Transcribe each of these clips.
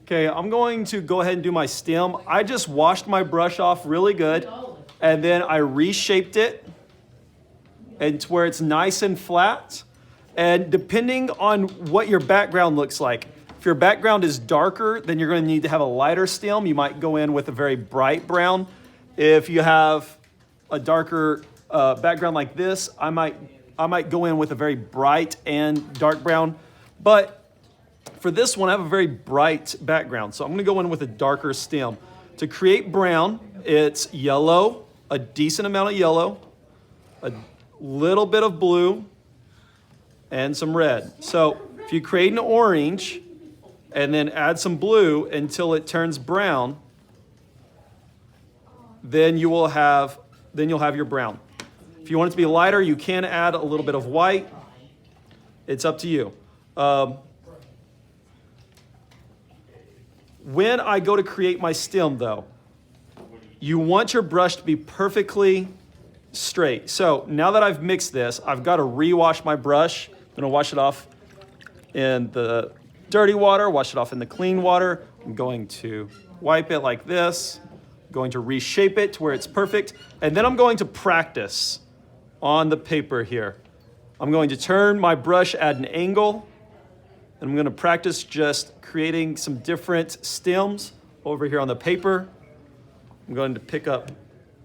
Okay, I'm going to go ahead and do my stem. I just washed my brush off really good, and then I reshaped it and to where it's nice and flat. And depending on what your background looks like, if your background is darker, then you're going to need to have a lighter stem. You might go in with a very bright brown. If you have a darker background like this, I might go in with a very bright and dark brown. But for this one, I have a very bright background, so I'm going to go in with a darker stem. To create brown, it's yellow, a decent amount of yellow, a little bit of blue, and some red. So if you create an orange and then add some blue until it turns brown, then you'll have your brown. If you want it to be lighter, you can add a little bit of white. It's up to you. When I go to create my stem, though, you want your brush to be perfectly straight. So now that I've mixed this, I've got to rewash my brush. I'm going to wash it off in the dirty water, wash it off in the clean water. I'm going to wipe it like this. I'm going to reshape it to where it's perfect. And then I'm going to practice on the paper here. I'm going to turn my brush at an angle. And I'm going to practice just creating some different stems over here on the paper. I'm going to pick up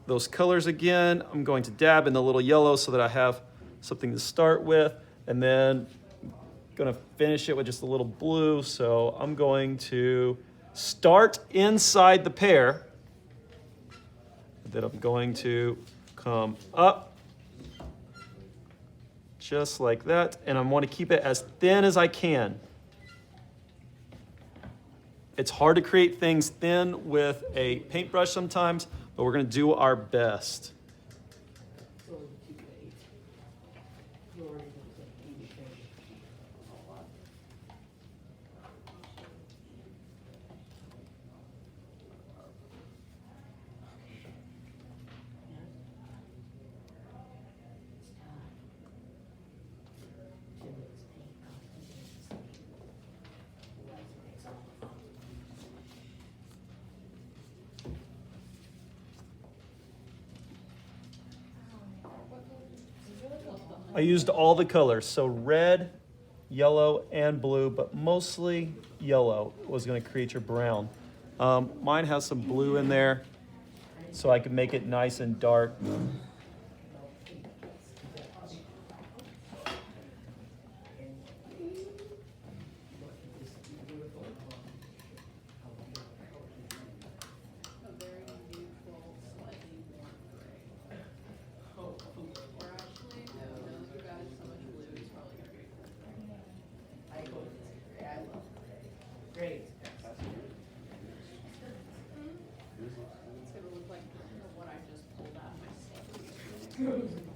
those colors again. I'm going to dab in the little yellow so that I have something to start with. And then I'm going to finish it with just a little blue. So I'm going to start inside the pear. Then I'm going to come up just like that. And I want to keep it as thin as I can. It's hard to create things thin with a paintbrush sometimes, but we're going to do our best. I used all the colors, so red, yellow, and blue, but mostly yellow was going to create your brown. Mine has some blue in there, so I can make it nice and dark. Great. It's gonna look like what I just pulled out of my sleeve.